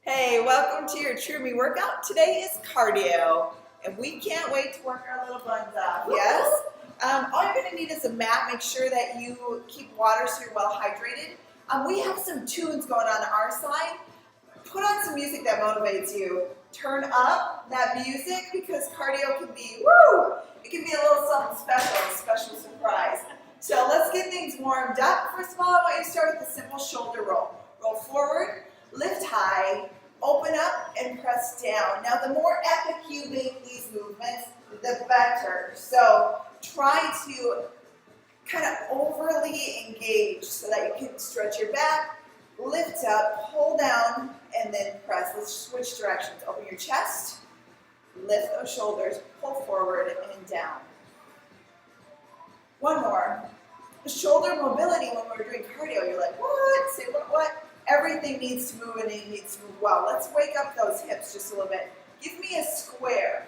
Hey, welcome to your Trumi workout. Today is cardio, and we can't wait to work our little buns off, yes? All you're gonna need is a mat. Make sure that you keep water so you're well hydrated. We have some tunes going on our side. Put on some music that motivates you. Turn up that music because cardio can be, woo! It can be a little something special, a special surprise. So let's get things warmed up. First of all, I want you to start with a simple shoulder roll. Roll forward, lift high, open up, and press down. Now, the more epic you make these movements, the better. So try to kind of overly engage so that you can stretch your back, lift up, pull down, and then press. Let's switch directions. Open your chest, lift those shoulders, pull forward and down. One more. The shoulder mobility when we're doing cardio, you're like, what? Say what? Everything needs to move and it needs to move well. Let's wake up those hips just a little bit. Give me a square.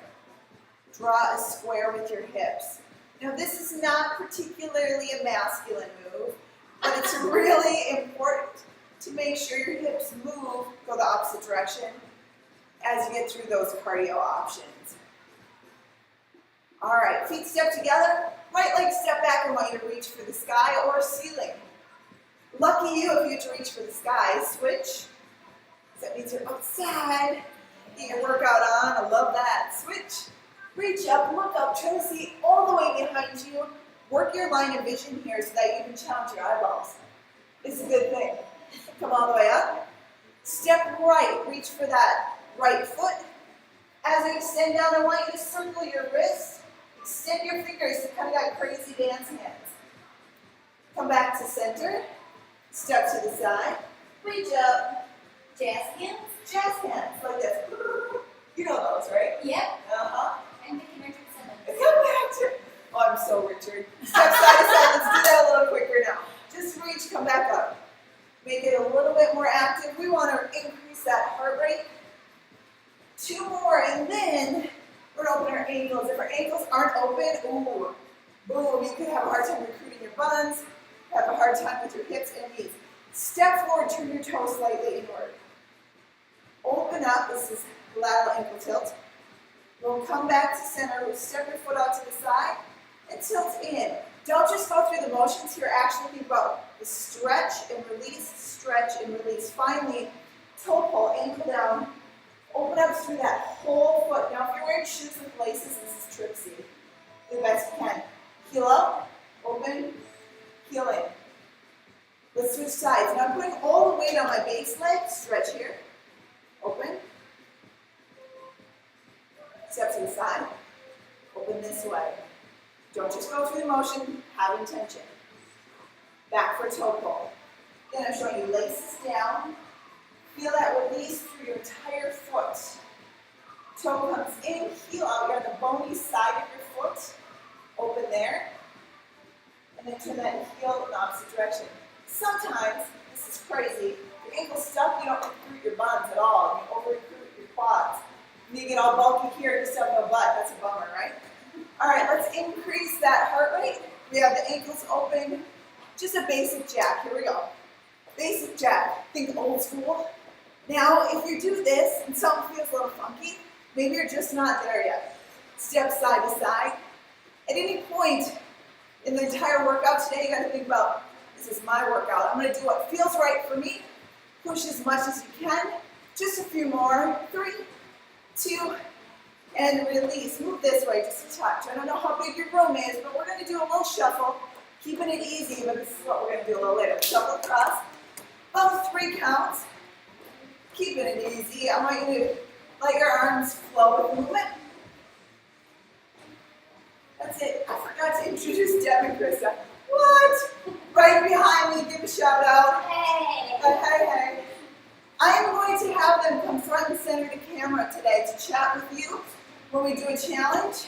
Draw a square with your hips. Now this is not particularly a masculine move, but it's really important to make sure your hips move, go the opposite direction as you get through those cardio options. All right, feet step together. Right leg step back. I want you to reach for the sky or ceiling. Lucky you if you get to reach for the sky. Switch. That means you're outside. Get your workout on. I love that. Switch. Reach up, look up, try to see all the way behind you. Work your line of vision here so that you can challenge your eyeballs. It's a good thing. Come all the way up. Step right. Reach for that right foot. As you extend down, I want you to circle your wrists. Extend your fingers. You kind of got crazy dance hands. Come back to center. Step to the side. Reach up. Jazz hands? Jazz hands, like this. You know those, right? Yep. Uh-huh. I'm thinking Richard Simmons. Come back to, oh, I'm so Richard. Step side to side. Let's do that a little quicker now. Just reach, come back up. Make it a little bit more active. We want to increase that heart rate. Two more, and then we're going to open our ankles. If our ankles aren't open, ooh, boom, you could have a hard time recruiting your buns, have a hard time with your hips and knees. Step forward, turn your toes slightly inward. Open up, this is lateral ankle tilt. We'll come back to center, we'll step your foot out to the side and tilt in. Don't just go through the motions here, actually think about the stretch and release. Finally, toe pull, ankle down, open up through that whole foot. Now if you're wearing shoes with laces, this is tricksy. Do the best you can. Heel out, open, heel in. Let's switch sides. Now I'm putting all the weight on my base leg, stretch here, open. Step to the side, open this way. Don't just go through the motion, have intention. Back for toe pull. Then I'm showing you laces down. Feel that release through your entire foot. Toe comes in, heel out. You're on the bony side of your foot. Open there. And then turn that heel in the opposite direction. Sometimes, this is crazy, your ankle's stuck, you don't recruit your buns at all. You over-recruit your quads. And you get all bulky here, you just have no butt. That's a bummer, right? All right, let's increase that heart rate. We have the ankles open. Just a basic jack. Here we go. Basic jack. Think old school. Now, if you do this and something feels a little funky, maybe you're just not there yet. Step side to side. At any point in the entire workout today, you got to think about, this is my workout. I'm going to do what feels right for me. Push as much as you can. Just a few more. 3, 2, and release. Move this way just a touch. I don't know how big your room is, but we're going to do a little shuffle. Keeping it easy, but this is what we're going to do a little later. Shuffle across. About 3 counts. Keeping it easy. I want you to let your arms flow with movement. That's it. I forgot to introduce Deb and Krista. What? Right behind me, give a shout out. Hey! Hey. I am going to have them come front and center to camera today to chat with you when we do a challenge,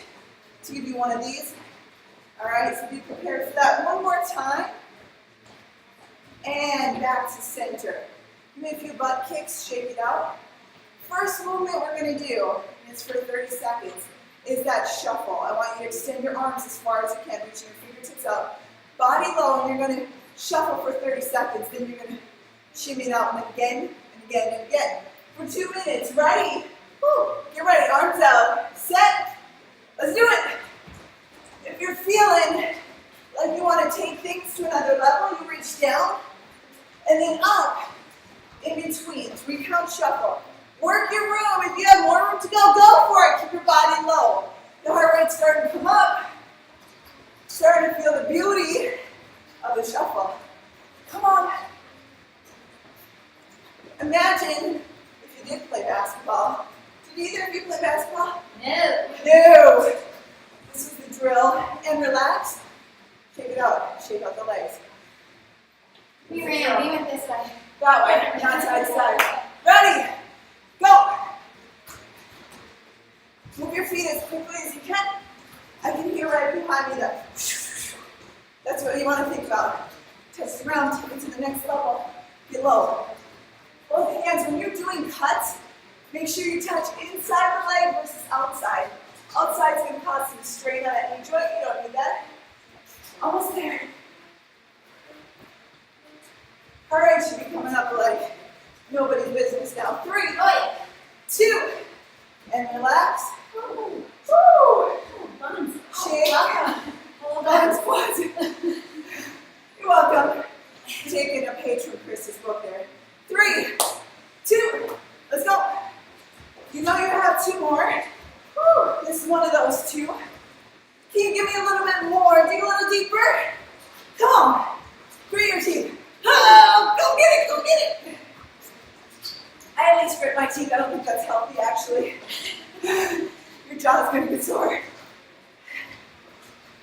to give you one of these. All right, so be prepared for that. One more time. And back to center. Give me a few butt kicks, shake it out. First movement we're going to do, and it's for 30 seconds, is that shuffle. I want you to extend your arms as far as you can, reaching your fingertips up. Body low, and you're going to shuffle for 30 seconds. Then you're going to shimmy it out, and again, and again, and again. for 2 minutes. Ready? Woo. Get ready, arms out, set. Let's do it. If you're feeling like you want to take things to another level, you reach down and then up in between. 3 count shuffle. Work your room. If you have more room to go, go for it. Keep your body low. The heart rate's starting to come up. Starting to feel the beauty of the shuffle. Come on. Imagine if you did play basketball. Did either of you play basketball? No. No. This is the drill. And relax. Shake it out. Shake out the legs. We went this way. That way, not side to side. Ready? Go. Move your feet as quickly as you can. I can hear right behind me that. That's what you want to think about. Touch the ground, take it to the next level. Get low. Both hands, when you're doing cuts, make sure you touch inside the leg versus outside. Outside's going to cause some strain on that knee joint. You don't need that. Almost there. All right, should be coming up like nobody's business now. 3, 2, and relax. Woo! Buns. Shake. Buns, squats. You're welcome. Taking a page from Chris's book there. 3, 2, let's go. You know you have 2 more. Woo! This is one of those 2. Can you give me a little bit more? Dig a little deeper. Come on. Grit your teeth. Oh, go get it, go get it. I at least grit my teeth. I don't think that's healthy, actually. Your jaw's gonna get sore.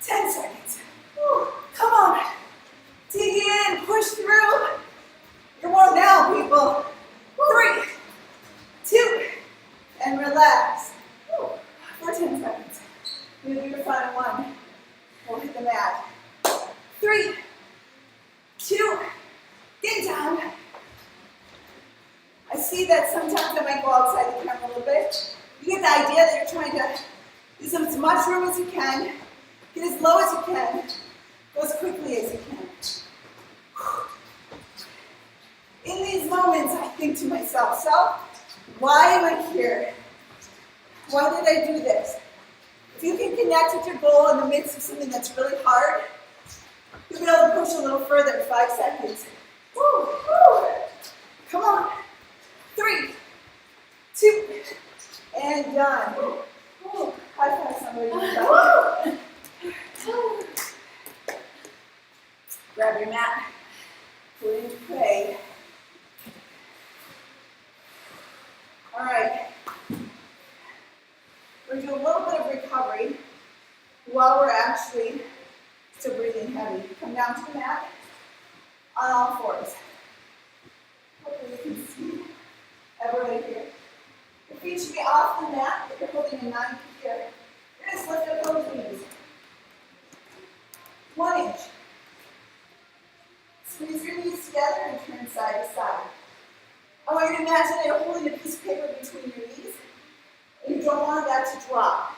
10 seconds. Woo. Come on. Dig in, push through. You're warm now, people. 3, 2, and relax. Woo. For 10 seconds. We'll do your final one. We'll hit the mat. 3, 2, get down. I see that sometimes I might go outside the camera a little bit. You get the idea that you're trying to use as much room as you can, get as low as you can, go as quickly as you can. In these moments, I think to myself, so, why am I here? Why did I do this? If you can connect with your goal in the midst of something that's really hard, you'll be able to push a little further in 5 seconds. Woo, woo. Come on. 3, 2, and done. Woo. High five somebody. Grab your mat. Put into pray. All right. We're going to do a little bit of recovery while we're actually still breathing heavy. Come down to the mat on all 4s. Hopefully you can see everybody here. Your feet should be off the mat, but you're holding a 9 here. You're going to lift up those knees. 1 inch. Squeeze your knees together and turn side to side. I want you to imagine that you're holding a piece of paper between your knees, and you don't want that to drop.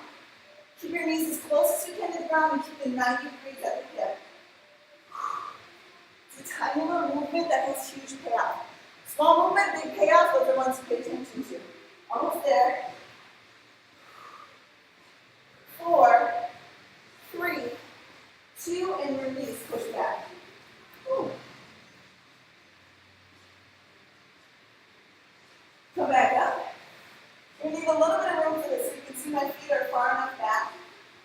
Keep your knees as close as you can to the ground and keep them 90 degrees at the hip. It's a tiny little movement that has huge payoff. Small movement, big payoff, those are ones to pay attention to. Almost there. 4, 3, 2, and release. Push back. Whew. Come back up. We need a little bit of room for this so you can see my feet are far enough back.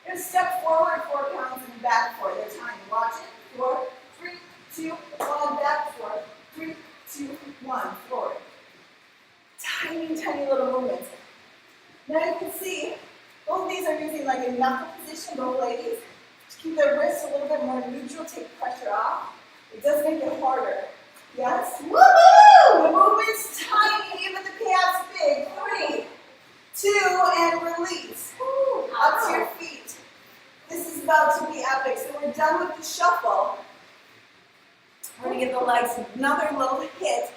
You're going to step forward 4 pounds and back 4. They're tiny. Watch it. 4, 3, 2, 1, back 4. 3, 2, 1, forward. Tiny, tiny little movements. Now you can see both these are using like a knuckle position, both ladies. Just keep their wrists a little bit more neutral, take pressure off. It does make it harder. Yes? Woohoo! The movement's tiny, even the payoff's big. 3, 2, and release. Woo. Up to your feet. This is about to be epic. So we're done with the shuffle. We're going to give the legs another little hit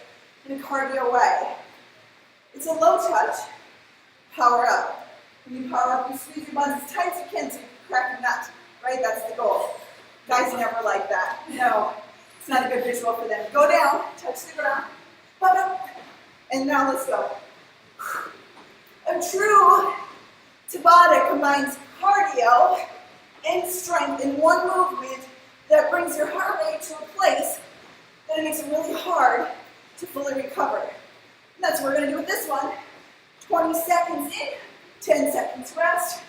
in a cardio way. It's a low touch. Power up. When you power up, you squeeze your buns as tight as you can so you can crack a nut. Right? That's the goal. Guys never like that. No. It's not a good visual for them. Go down, touch the ground, up, and now let's go. A true Tabata combines cardio and strength in one movement that brings your heart rate to a place that it makes it really hard to fully recover. And that's what we're going to do with this one. 20 seconds in, 10 seconds rest.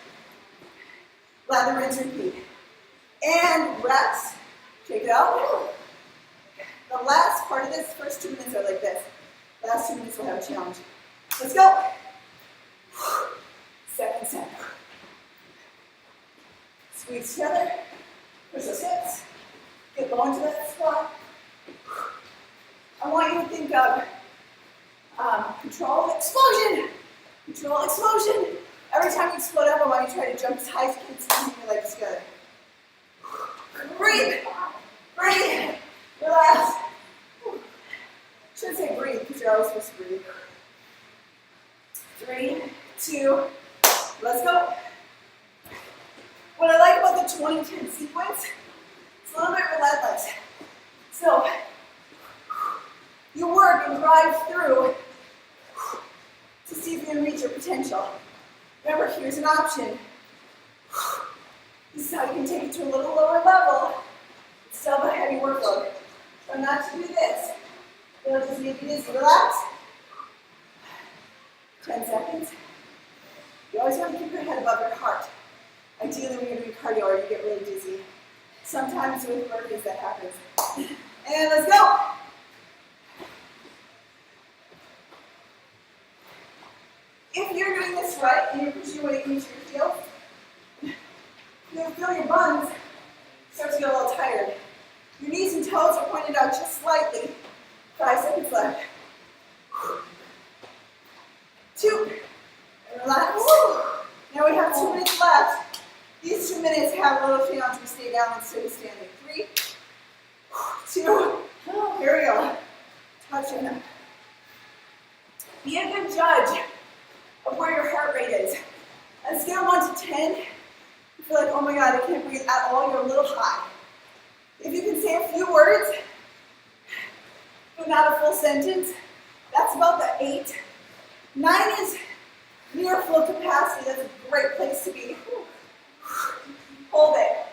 Lather, rinse, repeat. And rest. Take it out. The last part of this, first 2 minutes are like this. Last 2 minutes we'll have a challenge. Let's go. Second set. Squeeze together. Push those hips. Get low into that squat. I want you to think of control, explosion. Control, explosion. Every time you explode up, I want you to try to jump as high as you can, squeezing your legs together. Breathe. Breathe. Relax. Shouldn't say breathe because you're always supposed to breathe. 3, 2, let's go. What I like about the 20-10 sequence, it's a little bit relentless. So you work and drive through to see if you can reach your potential. Remember, here's an option. This is how you can take it to a little lower level. It's still a heavy workload. Try not to do this. It'll just make you dizzy. Relax. 10 seconds. You always want to keep your head above your heart. Ideally, when you're doing cardio, or you get really dizzy. Sometimes with burpees that happens. And let's go. If you're doing this right and you're pushing your weight into your heels, you'll feel your buns start to get a little tired. Your knees and toes are pointed out just slightly. 5 seconds left. 2. And relax. Now we have 2 minutes left. These 2 minutes have a little challenge. We stay down instead of standing. 3, 2. Here we go. Touching them. Be a good judge of where your heart rate is. On a scale of 1 to 10, you feel like, oh my God, I can't breathe at all, you're a little high. If you can say a few words, but not a full sentence, that's about the 8. 9 is near full capacity. That's a great place to be. Hold it.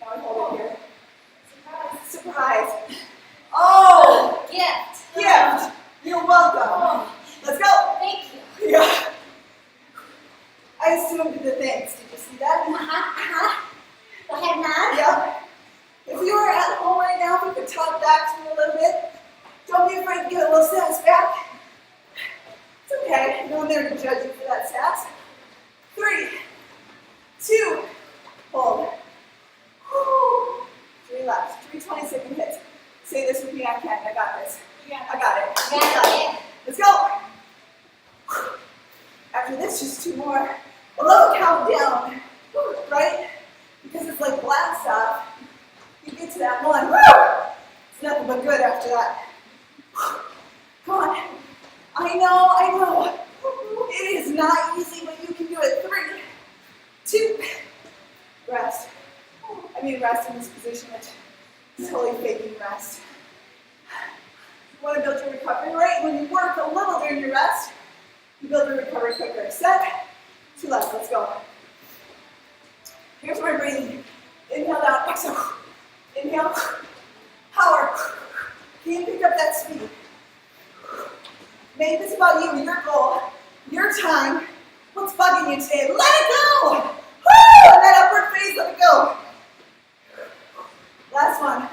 Now we hold it here. Surprise. Surprise. Oh! Gift. Gift. You're welcome. Oh. Let's go. Thank you. Yeah. I assumed the thanks. Did you see that? Go ahead, nod. Yeah. If you are at home right now, if you could talk back to me a little bit, don't be afraid to get a little sass back. It's okay. No one there to judge you for that sass. 3, 2, hold. 3 left. 3 20-second hits. Say this with me. I can. I got this. I got it. You got it. Let's go. After this, just 2 more. I love a countdown, right? Because it's like blast off. You get to that 1. Woo! It's nothing but good after that. Come on. I know. It is not easy, but you can do it. 3, 2, rest. I mean rest in this position. It's totally faking rest. You want to build your recovery rate. When you work a little during your rest, you build your recovery quicker. Set. 2 left. Let's go. Here's my breathing. Inhale down. Exhale. Inhale. Power. Can you pick up that speed? Make this about you, your goal, your time. What's bugging you today? Let it go! Woo! That upward phase, let it go. Last one.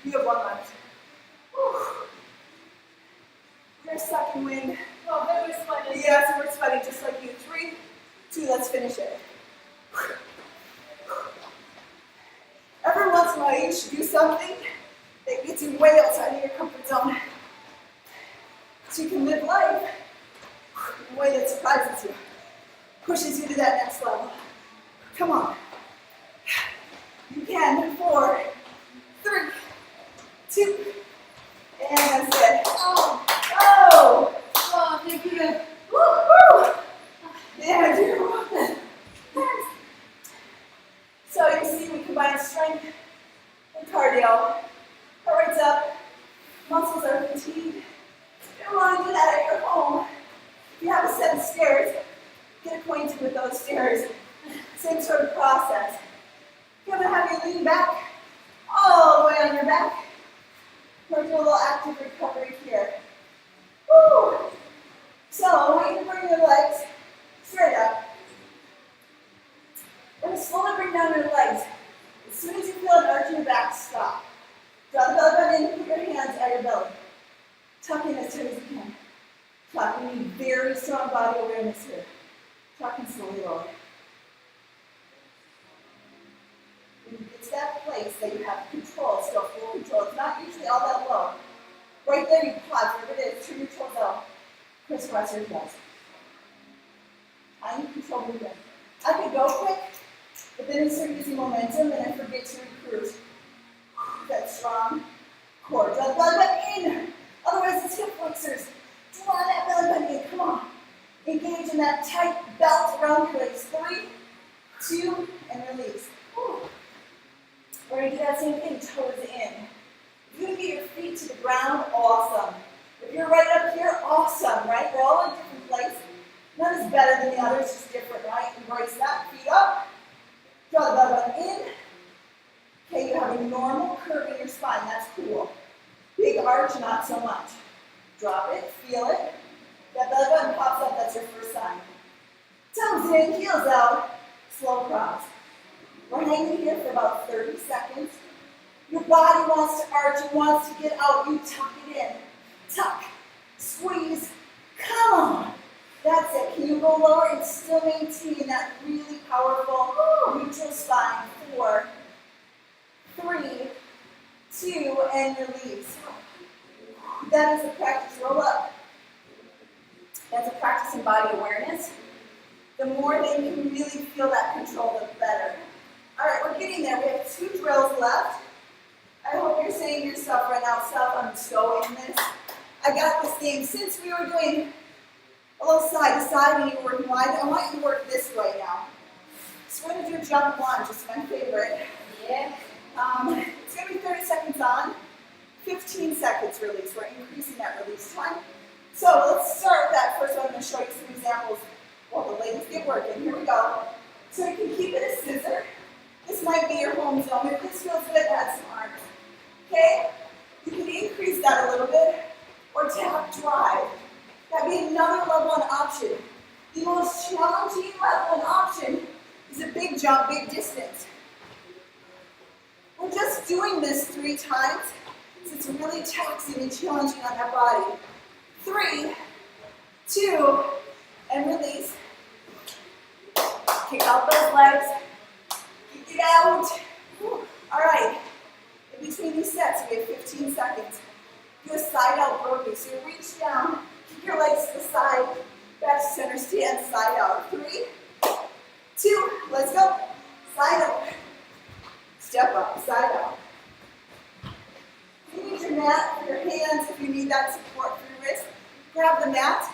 You have 1 left. You're sucking wind. Oh, they were sweating. Yes, we're sweating just like you. 3, 2, let's finish it. Every once in a while, you should do something that gets you way outside of your comfort zone. So you can live life in a way that surprises you, pushes you to that next level. Come on. You can. 4, 3, 2, and that's it. Oh, Thank you. Woo! Yeah, you're welcome. So you see, we combine strength and cardio. Heart rate's up, muscles are fatigued. You don't want to do that at your home. If you have a set of stairs, So I want you to bring your legs straight up. We're going to slowly bring down your legs. As soon as you feel an arch in your back, stop. Draw the belly button in, put your hands at your belly. Tuck in as tight as you can. Tuck. We need very strong body awareness here. Tuck and slowly lower. When you get to that place that you have control, still full control, it's not usually all that low. Right there, you pause, wherever it is, turn your toes out, crisscross your heels. I need control movement. I could go quick, but then I start using momentum and I forget to recruit that strong core. Draw the belly button in. Otherwise, it's hip flexors. Draw that belly button in. Come on. Engage in that tight belt around your legs. 3, 2, and release. Whew. We're going to do that same thing, toes in. If you can get your feet to the ground, awesome. If you're right up here, awesome, right? We're all in different places. None is better than the other, it's just different, right? Embrace that, feet up. Draw the belly button in. Okay, you have a normal curve in your spine, that's cool. Big arch, not so much. Drop it, feel it. That belly button pops up, that's your first sign. Toes in, heels out, slow cross. We're hanging here for about 30 seconds. Your body wants to arch, it wants to get out, you tuck it in. Tuck, squeeze, come on. That's it. Can you go lower and still maintain that really powerful neutral spine? 4, 3, 2, and release. That is a practice. Roll up. That's a practice in body awareness. The more that you can really feel that control, the better. All right, we're getting there. We have 2 drills left. I hope you're saying to yourself right now, I'm so in this. I got this game. Since we were doing a little side to side and you were working wide, I want you to work this way now. So we're going to do jump lunge, it's my favorite. Yeah. It's going to be 30 seconds on, 15 seconds release. We're increasing that release time. So let's start with that. First, I'm going to show you some examples while the ladies get working. Here we go. So you can keep it a scissor. This might be your home zone. If this feels good, add some arms. Okay? You can increase that a little bit or tap drive. That'd be another level one option. The most challenging level one option is a big jump, big distance. We're just doing this 3 times, so it's really taxing and challenging on that body. 3, 2, and release. Kick out those legs. Kick it out. All right. In between these sets, we have 15 seconds. Do a side out burpee. So you reach down, kick your legs to the side, back to center stand, side out. 3, 2, let's go. Side out. Step up, side out. You need your mat for your hands if you need that support for your wrist. Grab the mat.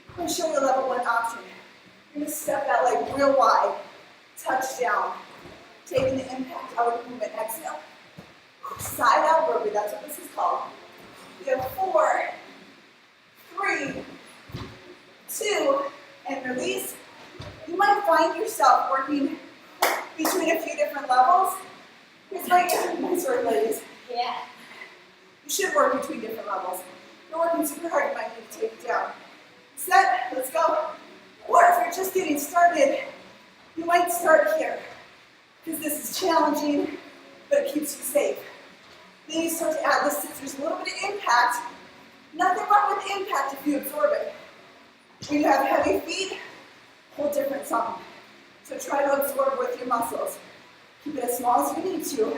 I'm going to show you a level 1 option. You're going to step that leg real wide. Touch down. Taking the impact out of the movement. Exhale. Side out burpee, that's what this is called. You have 4, 3, 2, and release. You might find yourself working between a few different levels. Here's my sword, ladies. Yeah. You should work between different levels. If you're working super hard, you might need to take it down. Set, let's go. Or if you're just getting started, you might start here, because this is challenging, but it keeps you safe. Then you start to add the scissors, a little bit of impact. Nothing wrong with impact if you absorb it. When you have heavy feet, whole different song. So try to absorb with your muscles. Keep it as small as you need to.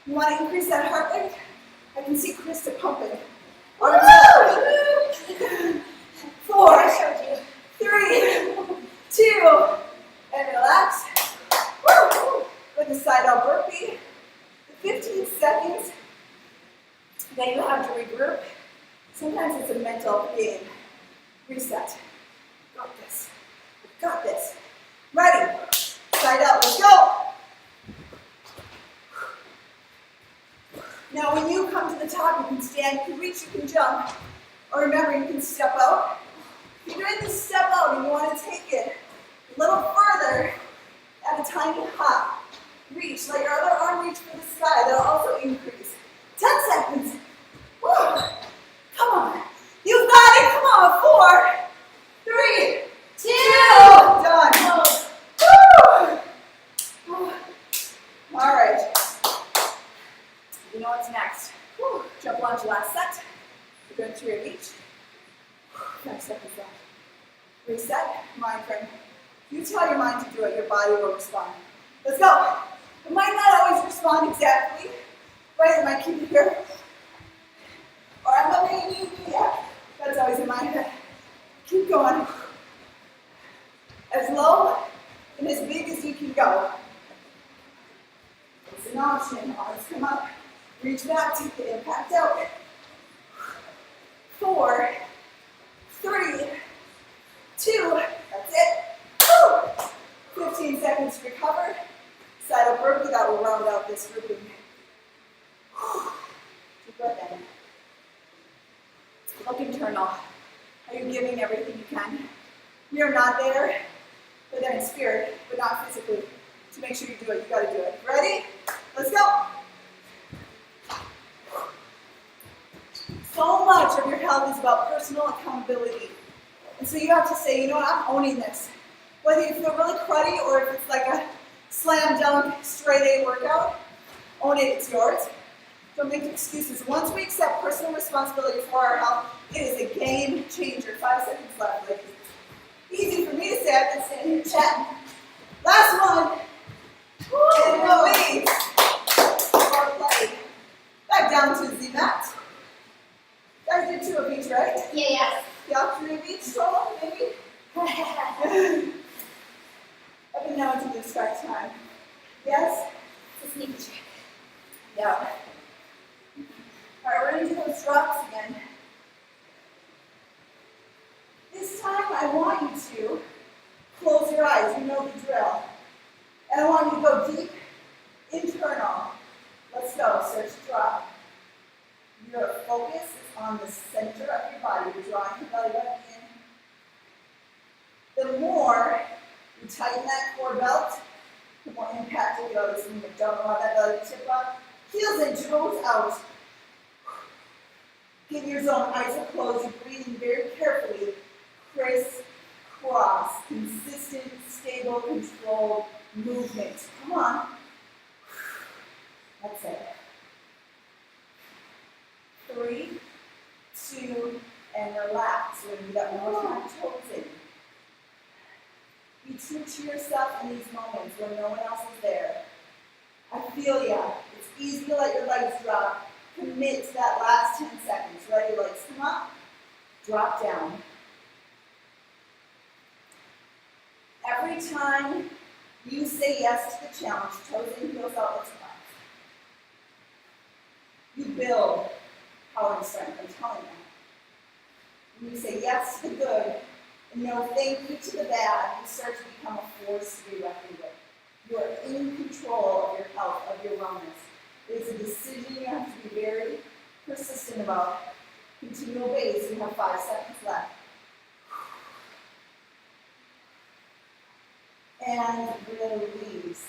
You want to increase that heart rate? I can see Krista pumping. 4, 3, 2, and relax. With the side out burpee. 15 seconds, then you have to regroup. Sometimes it's a mental game. Reset. Got this. Got this. Ready. Side out. Let's go. Now, when you come to the top, you can stand, you can reach, you can jump. Or remember, you can step out. If you're doing this step out and you want to take it a little further, at a tiny hop. Reach, let your other arm reach for the sky. That'll also increase. 10 seconds. Woo. Come on. You got it. Come on. 5 seconds left. Reset, mind frame. You tell your mind to do it, your body will respond. Let's go. It might not always respond exactly, right? It might keep you here. Or I'm maybe, yeah. That's always in my head. Keep going. As low and as big as you can go. It's an option. Arms come up. Reach back, take the impact out. 4, 3, 2, that's it. Woo! 15 seconds to recover. Side up burpee, that will round out this grouping. Deep breath in. Look internal. Are you giving everything you can? You're not there, but then in spirit, but not physically. To make sure you do it, you gotta do it. Ready? Let's go. So much of your health is about personal accountability. And so you have to say, you know what, I'm owning this. Whether you feel really cruddy or if it's like a slam dunk straight A workout, own it, it's yours. Don't make excuses. Once we accept personal responsibility for our health, it is a game changer. 5 seconds left. Like, easy for me to say, I've been sitting here chatting. Last one. And release. Or play. Back down to the mat. Guys did 2 of each, right? Yeah. Yeah, 3 of each total, maybe? I've been known to distract time. Yes? It's a sneaky trick. Yeah. All right, we're going to do those drops again. This time, I want you to close your eyes. You know the drill. And I want you to go deep, internal. Let's go. Search drop. Your focus is on the center of your body. You're drawing your belly button in. The more you tighten that core belt, the more impact you'll go. So you don't know how that belly tip up. Heels in, toes out. Give your zone, eyes are closed. You're breathing very carefully. Crisscross, consistent, stable, controlled movement. Come on. That's it. 3, 2, and relax. We're going to do that one more time. Toes in. Be true to yourself in these moments when no one else is there. I feel ya. It's easy to let your legs drop. Commit to that last 10 seconds. Let your legs come up. Drop down. Every time you say yes to the challenge, toes in, heels out, let's relax. You build power and strength, I'm telling you. When you say yes to the good and no thank you to the bad, you start to become a force to be reckoned with. You are in control of your health, of your wellness. It is a decision you have to be very persistent about. Continual base, you have 5 seconds left. And release.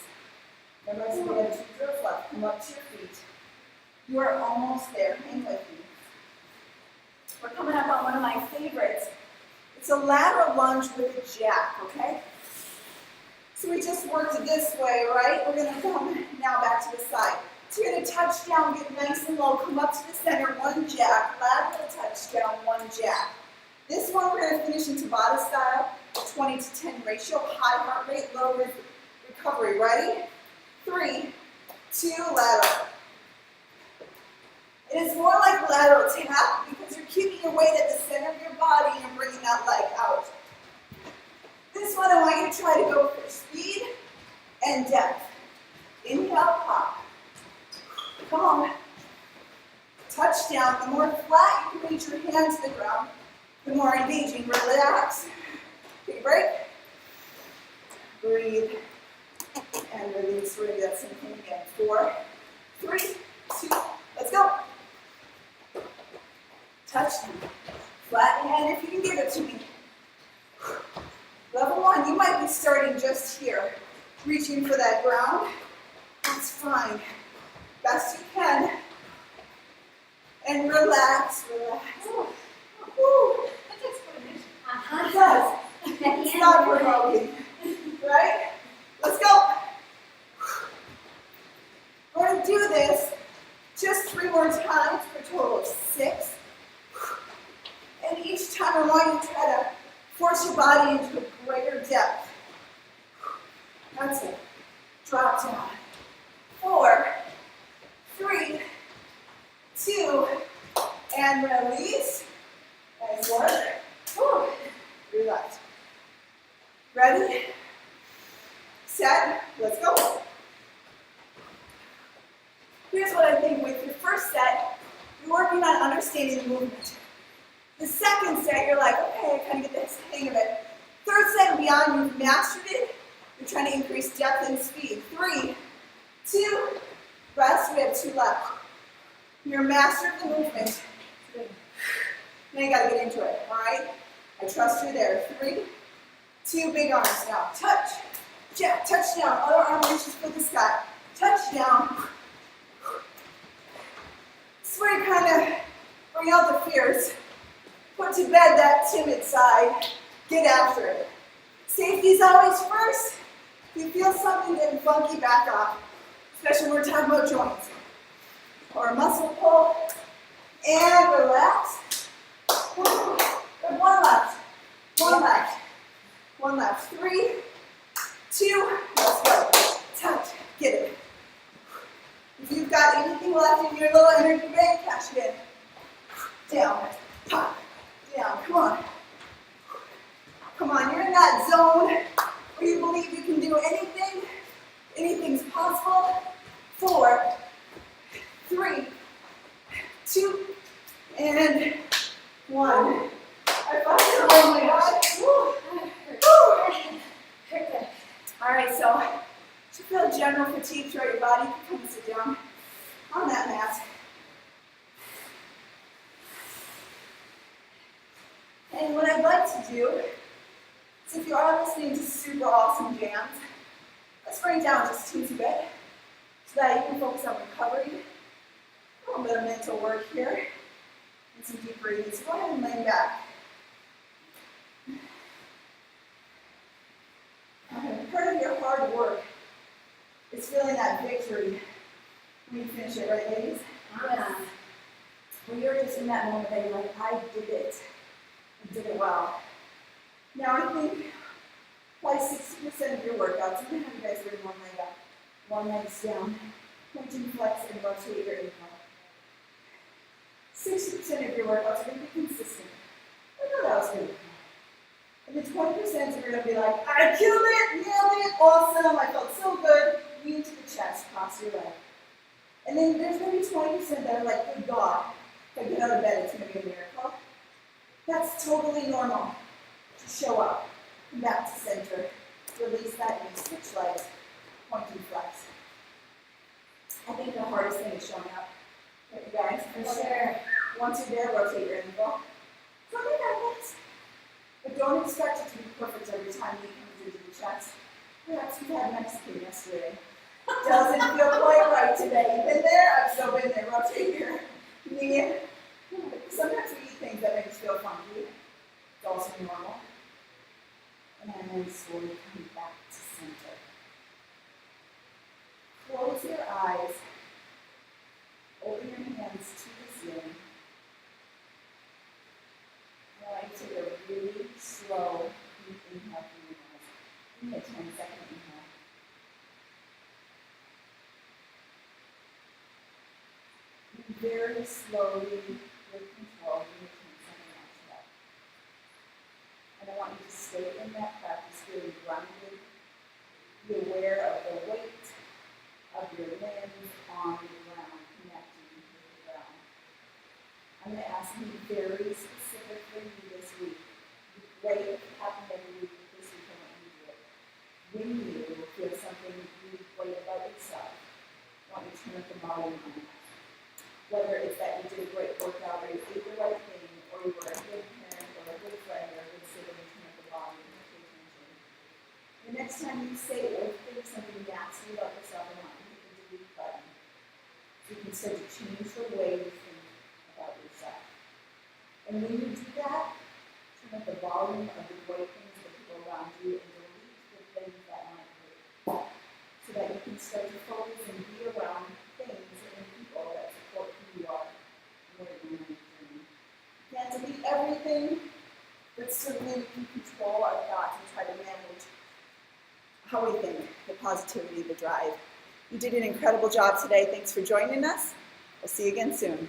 Remember, so we have 2 drills left. Come up to your feet. You are almost there. Hang with me. We're coming up on one of my favorites. It's a lateral lunge with a jack, okay? So we just worked it this way, right? We're going to come now back to the side. So you're going to touch down, get nice and low, come up to the center, 1 jack, lateral touchdown, 1 jack. This one we're going to finish in Tabata style, 20 to 10 ratio, high heart rate, low recovery. Ready? 3, 2, lateral. It is more like lateral tap because you're keeping your weight at the center of your body and bringing that leg out. This one I want you to try to go for speed and depth. Inhale, pop. Come on. Touchdown. The more flat you can reach your hand to the ground, the more engaging. Relax. Take a break. Breathe. And release. We're going to do that same thing again. 4, 3, 2, let's go. Touchdown. Flat hand if you can give it to me. Level 1, you might be starting just here. Reaching for that ground. That's fine. Best you can. And relax, relax. Woo. That takes quite a minute. It does. It's not provoking. Right? Let's go. We're going to do this just 3 more times for a total of 6. And each each time I want you to try to force your body into a greater depth. That's it. Drop down. 4, 3, 2, and release. Nice work. Whew. Relax. Ready? Set. Let's go. Here's what I think with your first set, you're working on understanding the movement. The second set, you're like, okay, I kind of get the hang of it. Third set and beyond, you've mastered it. You're trying to increase depth and speed. 3, 2, rest. We have 2 left. You're master of the movement. Now you gotta get into it, all right? I trust you there. 3, 2, big arms now. Touch, jab, touch down. Other arm reaches for the sky. Touch down. This is where you kind of bring out the fears. Put to bed that timid side. Get after it. Safety's always first. If you feel something getting funky, back off. Especially when we're talking about joints. Or a muscle pull. And relax. Good. 1 left. 1 left. 1 left. 3, 2, let's go. Touch. Get it. If you've got anything left in your little energy bank, cash it in. Down. Pop. Down. Come on. Come on. You're in that zone where you believe you can do anything. Anything's possible. 4, 3, 2, and 1. I thought, oh my God. All right, so if you feel general fatigue throughout your body, you can come and sit down on that mat. And what I'd like to do is, if you are listening to super awesome jams, let's bring it down just a teensy bit so that you can focus on recovery. A little bit of mental work here and some deep breathing. So go ahead and lay back. Part of your hard work is feeling that victory when you finish it, right, ladies? Yeah. When you're just in that moment that you're like, I did it. I did it well. Now I think like 60% of your workouts, I'm going to have you guys bring one leg up, one leg's down, pointing flex and rotate your ankle. 60% of your workouts are going to be consistent. I know that was good. And the 20% are going to be like, I killed it, nailed it, awesome, I felt so good, knee to the chest, cross your leg. And then there's going to be 20% that are like, good God, if I get out of bed, it's going to be a miracle. That's totally normal. Just show up, come back to center, release that knee, switch legs, pointing flex. I think the hardest thing is showing up. But you guys, For sure. Once you're there, rotate your ankle. Something like this. But don't expect it to be perfect every time you come into the chest. Perhaps you had Mexican yesterday. Doesn't feel quite right today. You been there? I've still been there. Rotate your knee. Sometimes we eat things that make us feel funky. It's also normal. And then slowly come back to center. Close your eyes. Open your hands to the ceiling. I like to take a really slow, deep inhale through your nose. Give me a 10-second inhale. And very slowly, with control, give me a 10-second exhale. And I want you to stay in that practice, feeling grounded. Be aware of the weight of your limbs on the ground, connecting with the ground. I'm going to ask you very specific for you this week. Great if it happened every week, but this week I want you to do it. When you feel something really great about yourself, I want you to turn up the volume on it. Whether it's that you did a great workout, or you ate the right thing, or you were a good parent, or a good friend, or a good sibling, turn up the volume and pay attention. The next time you say or think something nasty about yourself, I want you to hit the delete button. So you can start to change the way you think about yourself. And when you do that, turn up the volume of the great things that people around you and delete the things that might hurt. So that you can start to focus and be around things and people that support who you are and where you're going to journey. You can't delete everything, how we think, the positivity, the drive. You did an incredible job today. Thanks for joining us. We'll see you again soon.